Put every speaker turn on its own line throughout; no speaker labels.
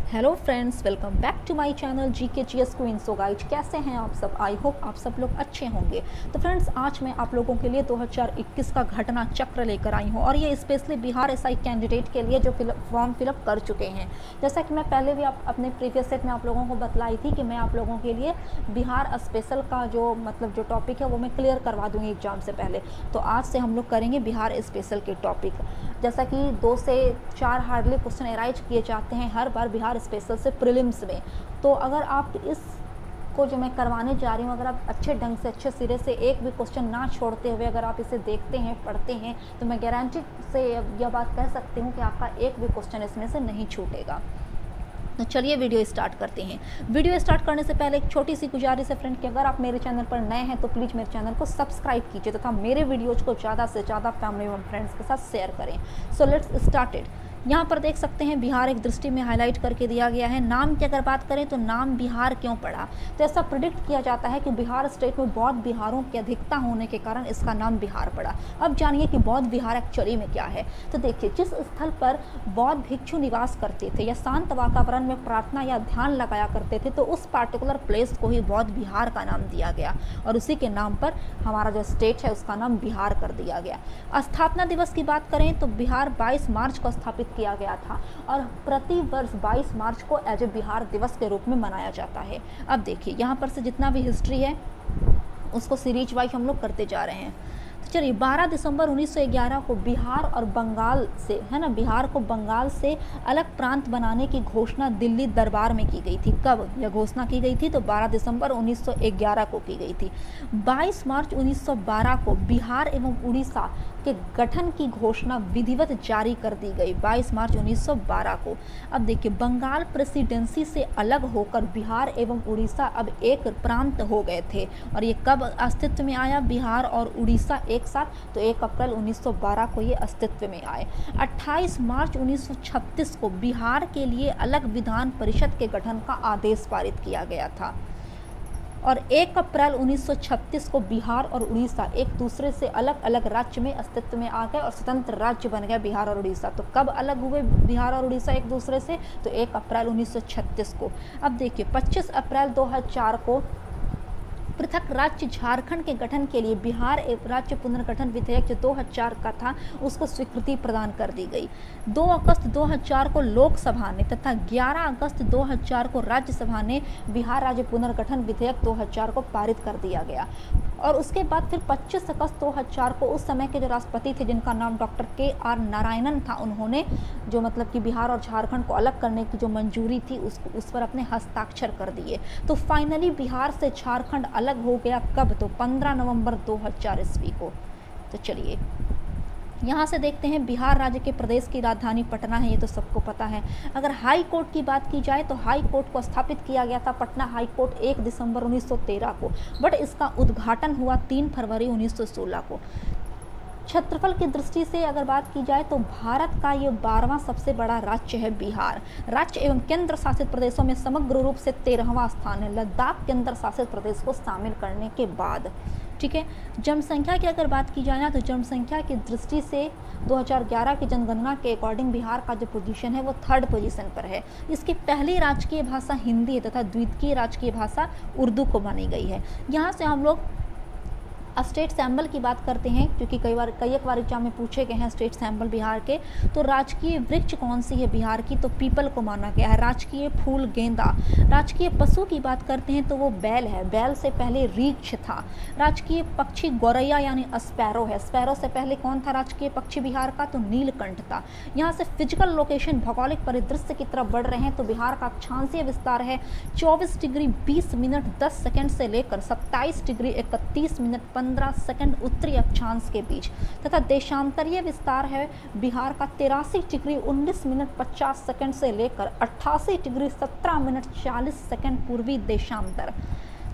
Hello friends, welcome back to my channel GK GS queen. So guys, कैसे हैं आप सब? आई होप आप सब लोग अच्छे होंगे। तो फ्रेंड्स, आज मैं आप लोगों के लिए 2021 का घटना चक्र लेकर आई हूं, और ये स्पेशली बिहार एसआई कैंडिडेट के लिए जो फॉर्म फिलअप कर चुके हैं। जैसा कि मैं पहले भी अपने प्रीवियस सेट में आप लोगों को बतलाई थी कि मैं आप लोगों के लिए बिहार स्पेशल का जो टॉपिक है वो मैं क्लियर करवा दूँगी एग्जाम से पहले। तो आज से हम लोग करेंगे बिहार स्पेशल के टॉपिक। जैसा कि 2 से 4 हार्डली क्वेश्चन एराइज किए जाते हैं हर बार बिहार स्पेशल से प्रीलिम्स में। तो अगर आप इस को जो मैं करवाने जा रही हूँ, अगर आप अच्छे ढंग से अच्छे सिरे से एक भी क्वेश्चन ना छोड़ते हुए अगर आप इसे देखते हैं, पढ़ते हैं, तो मैं गारंटी से यह बात कह सकती हूँ कि आपका एक भी क्वेश्चन इसमें से नहीं छूटेगा। तो चलिए वीडियो स्टार्ट करते हैं। वीडियो स्टार्ट करने से पहले एक छोटी सी गुजारिश है फ्रेंड कि अगर आप मेरे चैनल पर नए हैं तो प्लीज़ मेरे चैनल को सब्सक्राइब कीजिए तथा मेरे वीडियोज़ को ज़्यादा से ज़्यादा फैमिली एवं फ्रेंड्स के साथ शेयर करें। So let's started. यहाँ पर देख सकते हैं बिहार एक दृष्टि में हाईलाइट करके दिया गया है। नाम की अगर बात करें तो नाम बिहार क्यों पड़ा, तो ऐसा प्रिडिक्ट किया जाता है कि बिहार स्टेट में बौद्ध बिहारों की अधिकता होने के कारण इसका नाम बिहार पड़ा। अब जानिए कि बौद्ध बिहार एक्चुअली में क्या है। तो देखिए, जिस स्थल पर बौद्ध भिक्षु निवास करते थे या शांत वातावरण में प्रार्थना या ध्यान लगाया करते थे, तो उस पार्टिकुलर प्लेस को ही बौद्ध बिहार का नाम दिया गया, और उसी के नाम पर हमारा जो स्टेट है उसका नाम बिहार कर दिया गया। स्थापना दिवस की बात करें तो बिहार 22 मार्च को स्थापित किया गया था, और प्रति वर्ष 22 मार्च को एज ए बिहार दिवस के रूप में मनाया जाता है। अब देखिए, यहाँ पर से जितना भी हिस्ट्री है उसको सीरीज वाइज हम लोग करते जा रहे हैं। तो चलिए, 12 दिसंबर 1911 को बिहार और बंगाल से, है ना, बिहार को बंगाल से अलग प्रांत बनाने की घोषणा दिल्ली दरबार में की गई थी। कब यह घोषणा की गई थी? तो 12 दिसंबर 1911 को की गई थी। 22 मार्च 1912 को बिहार एवं उड़ीसा के गठन की घोषणा विधिवत जारी कर दी गई, 22 मार्च 1912 को। अब देखिए, बंगाल प्रेसिडेंसी से अलग होकर बिहार एवं उड़ीसा अब एक प्रांत हो गए थे, और ये कब अस्तित्व में आया बिहार और उड़ीसा एक साथ? तो 1 अप्रैल 1912 को ये अस्तित्व में आए। 28 मार्च 1936 को बिहार के लिए अलग विधान परिषद के गठन का आदेश पारित किया गया था, और 1 अप्रैल 1936 को बिहार और उड़ीसा एक दूसरे से अलग अलग राज्य में अस्तित्व में आ गए और स्वतंत्र राज्य बन गया बिहार और उड़ीसा। तो कब अलग हुए बिहार और उड़ीसा एक दूसरे से? तो 1 अप्रैल 1936 को। अब देखिए, 25 अप्रैल 2004 को पृथक राज्य झारखंड के गठन के लिए बिहार राज्य पुनर्गठन विधेयक जो 2004 का था उसको स्वीकृति प्रदान कर दी गई। 2 अगस्त 2004 को लोकसभा ने तथा 11 अगस्त 2004 को राज्यसभा ने बिहार राज्य पुनर्गठन विधेयक 2004 को पारित कर दिया गया। और उसके बाद फिर 25 अगस्त 2004 को उस समय के जो राष्ट्रपति थे जिनका नाम डॉक्टर KR नारायणन था, उन्होंने जो मतलब कि बिहार और झारखंड को अलग करने की जो मंजूरी थी उस पर अपने हस्ताक्षर कर दिए। तो फाइनली बिहार से झारखंड अलग हो गया। कब? तो 15 नवंबर 2004 ईस्वी को। तो चलिए, यहाँ से देखते हैं बिहार राज्य के प्रदेश की राजधानी पटना है, ये तो सबको पता है। अगर हाई कोर्ट की बात की जाए तो हाई कोर्ट को स्थापित किया गया था पटना हाई कोर्ट 1 दिसंबर 1913 को, बट इसका उद्घाटन हुआ 3 फरवरी 1916 को। क्षेत्रफल की दृष्टि से अगर बात की जाए तो भारत का ये 12वां सबसे बड़ा राज्य है बिहार। राज्य एवं केंद्र शासित प्रदेशों में समग्र रूप से 13वां स्थान है, लद्दाख केंद्र शासित प्रदेश को शामिल करने के बाद। ठीक है, जनसंख्या की अगर बात की जाए ना तो जनसंख्या की दृष्टि से 2011 की जनगणना के अकॉर्डिंग बिहार का जो पोजीशन है वो 3rd पोजीशन पर है। इसकी पहली राजकीय भाषा हिंदी है तथा द्वितीय राजकीय भाषा उर्दू को मानी गई है। यहाँ से हम लोग स्टेट सैम्बल की बात करते हैं, क्योंकि कई एक बार एग्जाम में पूछे गए हैं स्टेट सैम्बल बिहार के। तो राजकीय वृक्ष कौन सी है बिहार की? तो पीपल को माना गया है। राजकीय फूल गेंदा। राजकीय पशु की बात करते हैं तो वो बैल है, बैल से पहले रीछ था। राजकीय पक्षी गौरैया यानी स्पैरो है। स्पैरो से पहले कौन था राजकीय पक्षी बिहार का? तो नीलकंठ था। यहाँ से फिजिकल लोकेशन भौगोलिक परिदृश्य की तरफ बढ़ रहे हैं तो बिहार का अक्षांशीय विस्तार है 24 डिग्री 20 मिनट 10 सेकेंड से लेकर 27 डिग्री 31 मिनट 15 सेकंड उत्तरी अक्षांश के बीच, तथा देशांतरीय विस्तार है बिहार का 83 डिग्री 19 मिनट 50 सेकंड से लेकर 88 डिग्री 17 मिनट 40 सेकंड पूर्वी देशांतर।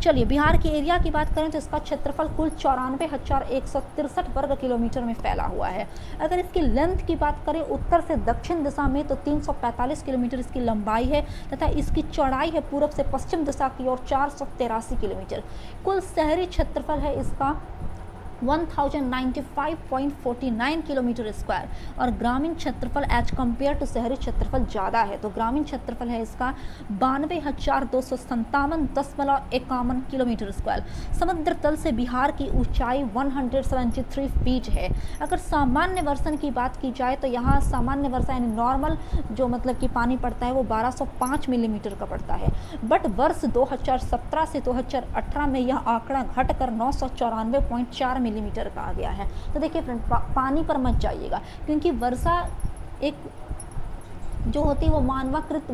चलिए, बिहार के एरिया की बात करें तो इसका क्षेत्रफल कुल 94,163 वर्ग किलोमीटर में फैला हुआ है। अगर इसकी लेंथ की बात करें उत्तर से दक्षिण दिशा में तो 345 किलोमीटर इसकी लंबाई है, तथा इसकी चौड़ाई है पूर्व से पश्चिम दिशा की ओर 483 किलोमीटर। कुल शहरी क्षेत्रफल है इसका 1095.49 किलोमीटर स्क्वायर, और ग्रामीण क्षेत्रफल एज कम्पेयर टू शहरी क्षेत्रफल ज़्यादा है। तो ग्रामीण क्षेत्रफल है इसका 92,257.51 किलोमीटर स्क्वायर। समुद्र तल से बिहार की ऊंचाई 173 फीट है। अगर सामान्य वर्षा की बात की जाए तो यहाँ सामान्य वर्षा यानी नॉर्मल जो मतलब कि पानी पड़ता है वो 1205 मिलीमीटर का पड़ता है। बट वर्ष 2017 से 2018 में यह आंकड़ा घटकर 994.4 मिलीमीटर का आ गया है। तो देखिए फ्रेंड, पानी पर मत जाइएगा, क्योंकि वर्षा एक जो होती है वो मानवीकृत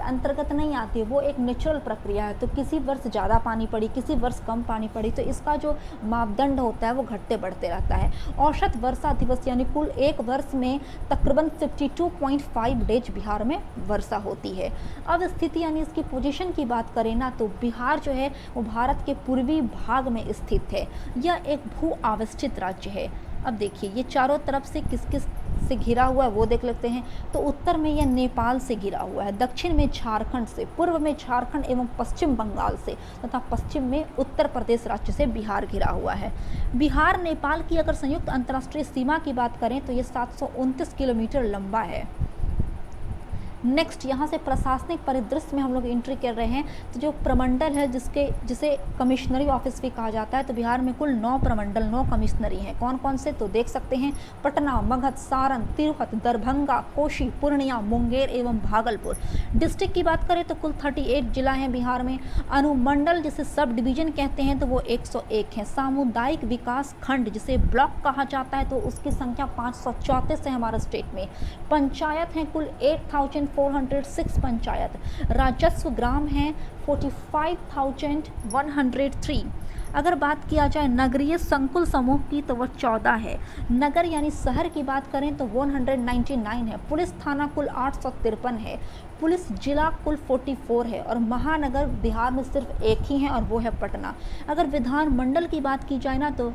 अंतर्गत नहीं आती है, वो एक नेचुरल प्रक्रिया है। तो किसी वर्ष ज़्यादा पानी पड़ी, किसी वर्ष कम पानी पड़ी, तो इसका जो मापदंड होता है वो घटते बढ़ते रहता है। औसत वर्षा दिवस यानी कुल एक वर्ष में तकरीबन 52.5 डेज बिहार में वर्षा होती है। अब स्थिति यानी इसकी पोजीशन की बात करें ना, तो बिहार जो है वो भारत के पूर्वी भाग में स्थित है। यह एक भू आविष्ठित राज्य है। अब देखिए ये चारों तरफ से किस किस से घिरा हुआ है वो देख लेते हैं। तो उत्तर में यह नेपाल से घिरा हुआ है, दक्षिण में झारखंड से, पूर्व में झारखंड एवं पश्चिम बंगाल से, तथा पश्चिम में उत्तर प्रदेश राज्य से बिहार घिरा हुआ है। बिहार नेपाल की अगर संयुक्त अंतर्राष्ट्रीय सीमा की बात करें तो ये 729 किलोमीटर लंबा है। नेक्स्ट यहाँ से प्रशासनिक परिदृश्य में हम लोग एंट्री कर रहे हैं। तो जो प्रमंडल है जिसे कमिश्नरी ऑफिस भी कहा जाता है, तो बिहार में कुल 9 प्रमंडल 9 कमिश्नरी हैं। कौन कौन से तो देख सकते हैं, पटना, मगध, सारण, तिरहुत, दरभंगा, कोशी, पूर्णिया, मुंगेर एवं भागलपुर। डिस्ट्रिक्ट की बात करें तो कुल 38 जिला हैं बिहार में। अनुमंडल जिसे सब डिवीजन कहते हैं तो वो 101 हैं। सामुदायिक विकास खंड जिसे ब्लॉक कहा जाता है तो उसकी संख्या 534 है हमारे स्टेट में। पंचायत हैं कुल 8406 पंचायत। राजस्व ग्राम हैं 45,103। अगर बात किया जाए नगरीय संकुल समूह की तो वह 14 है। नगर यानी शहर की बात करें तो 199 है। पुलिस थाना कुल 853 है। पुलिस जिला कुल 44 है। और महानगर बिहार में सिर्फ एक ही है और वो है पटना। अगर विधानमंडल की बात की जाए ना तो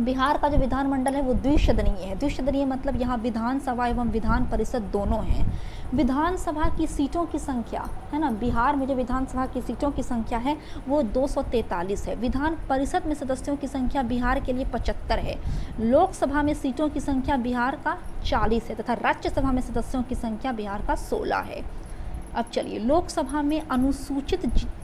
बिहार का जो विधानमंडल है वो द्विसदनीय है। द्विसदनीय मतलब यहाँ विधानसभा एवं विधान परिषद दोनों हैं। विधानसभा की सीटों की संख्या है ना, बिहार में जो विधानसभा की सीटों की संख्या है वो 243 है। विधान परिषद में सदस्यों की संख्या बिहार के लिए 75 है। लोकसभा में सीटों की संख्या बिहार का 40 है तथा राज्यसभा में सदस्यों की संख्या बिहार का 16 है। अब चलिए लोकसभा में अनुसूचित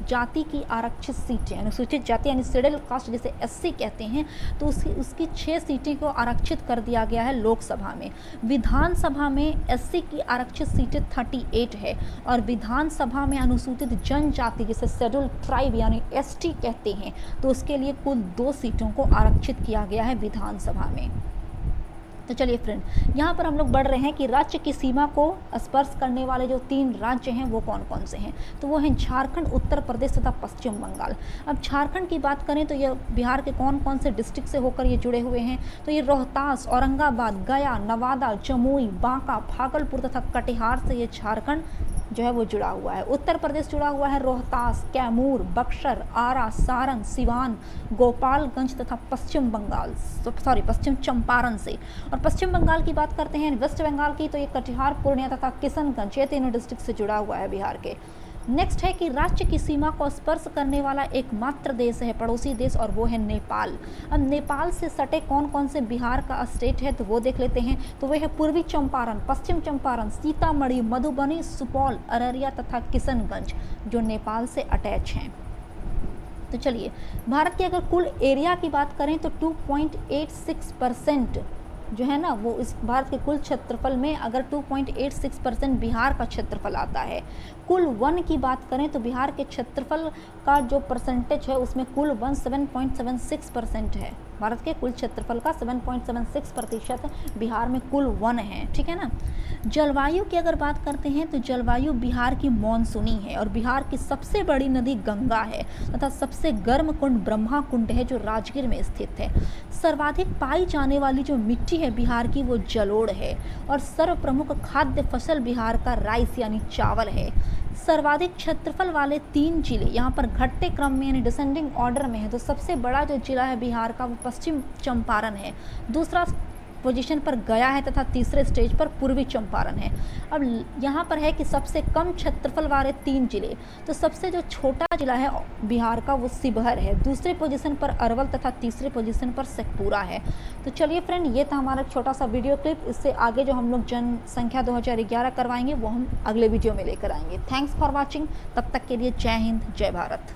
जाति की आरक्षित सीटें, अनुसूचित जाति यानी शेड्यूल कास्ट जिसे एससी कहते हैं, तो उसकी 6 सीटें को आरक्षित कर दिया गया है लोकसभा में। विधानसभा में एससी की आरक्षित सीटें 38 है और विधानसभा में अनुसूचित जनजाति जिसे शेड्यूल ट्राइब यानी एसटी कहते हैं तो उसके लिए कुल 2 सीटों को आरक्षित किया गया है विधानसभा में। तो चलिए फ्रेंड, यहाँ पर हम लोग बढ़ रहे हैं कि राज्य की सीमा को स्पर्श करने वाले जो 3 राज्य हैं वो कौन कौन से हैं। तो वो हैं झारखंड, उत्तर प्रदेश तथा पश्चिम बंगाल। अब झारखंड की बात करें तो ये बिहार के कौन कौन से डिस्ट्रिक्ट से होकर ये जुड़े हुए हैं, तो ये रोहतास, औरंगाबाद, गया, नवादा, जमुई, बांका, भागलपुर तथा कटिहार से ये झारखंड जो है वो जुड़ा हुआ है। उत्तर प्रदेश जुड़ा हुआ है रोहतास, कैमूर, बक्सर, आरा, सारण, सिवान, गोपालगंज तथा पश्चिम चंपारण से। और पश्चिम बंगाल की बात करते हैं, वेस्ट बंगाल की, तो ये कटिहार, पूर्णिया तथा किशनगंज ये तीनों डिस्ट्रिक्ट से जुड़ा हुआ है बिहार के। नेक्स्ट है कि राज्य की सीमा को स्पर्श करने वाला एकमात्र देश है पड़ोसी देश और वो है नेपाल। अब नेपाल से सटे कौन कौन से बिहार का स्टेट है तो वो देख लेते हैं। तो वे है पूर्वी चंपारण, पश्चिम चंपारण, सीतामढ़ी, मधुबनी, सुपौल, अररिया तथा किशनगंज जो नेपाल से अटैच हैं। तो चलिए भारत के अगर कुल एरिया की बात करें तो 2.86% जो है ना वो इस भारत के कुल क्षेत्रफल में अगर 2.86% बिहार का क्षेत्रफल आता है। कुल वन की बात करें तो बिहार के क्षेत्रफल का जो परसेंटेज है उसमें कुल वन 7.76% है। भारत के कुल क्षेत्रफल का 7.76% बिहार में कुल वन है, ठीक है ना। जलवायु की अगर बात करते हैं तो जलवायु बिहार की मानसूनी है और बिहार की सबसे बड़ी नदी गंगा है तथा सबसे गर्म कुंड ब्रह्मा कुंड है जो राजगीर में स्थित है। सर्वाधिक पाई जाने वाली जो मिट्टी है बिहार की वो जलोढ़ है और सर्व प्रमुख खाद्य फसल बिहार का राइस यानी चावल है। सर्वाधिक क्षेत्रफल वाले 3 जिले यहाँ पर घटते क्रम में यानी डिसेंडिंग ऑर्डर में है। तो सबसे बड़ा जो जिला है बिहार का वो पश्चिम चंपारण है, दूसरा पोजीशन पर गया है तथा तीसरे स्टेज पर पूर्वी चंपारण है। अब यहाँ पर है कि सबसे कम क्षेत्रफल वाले 3 जिले, तो सबसे जो छोटा जिला है बिहार का वो शिवहर है, दूसरे पोजीशन पर अरवल तथा तीसरे पोजीशन पर शेखपुरा है। तो चलिए फ्रेंड, ये था हमारा छोटा सा वीडियो क्लिप। इससे आगे जो हम लोग जनसंख्या 2011 करवाएंगे वो हम अगले वीडियो में लेकर आएंगे। Thanks for watching. तब तक के लिए जय हिंद, जय भारत।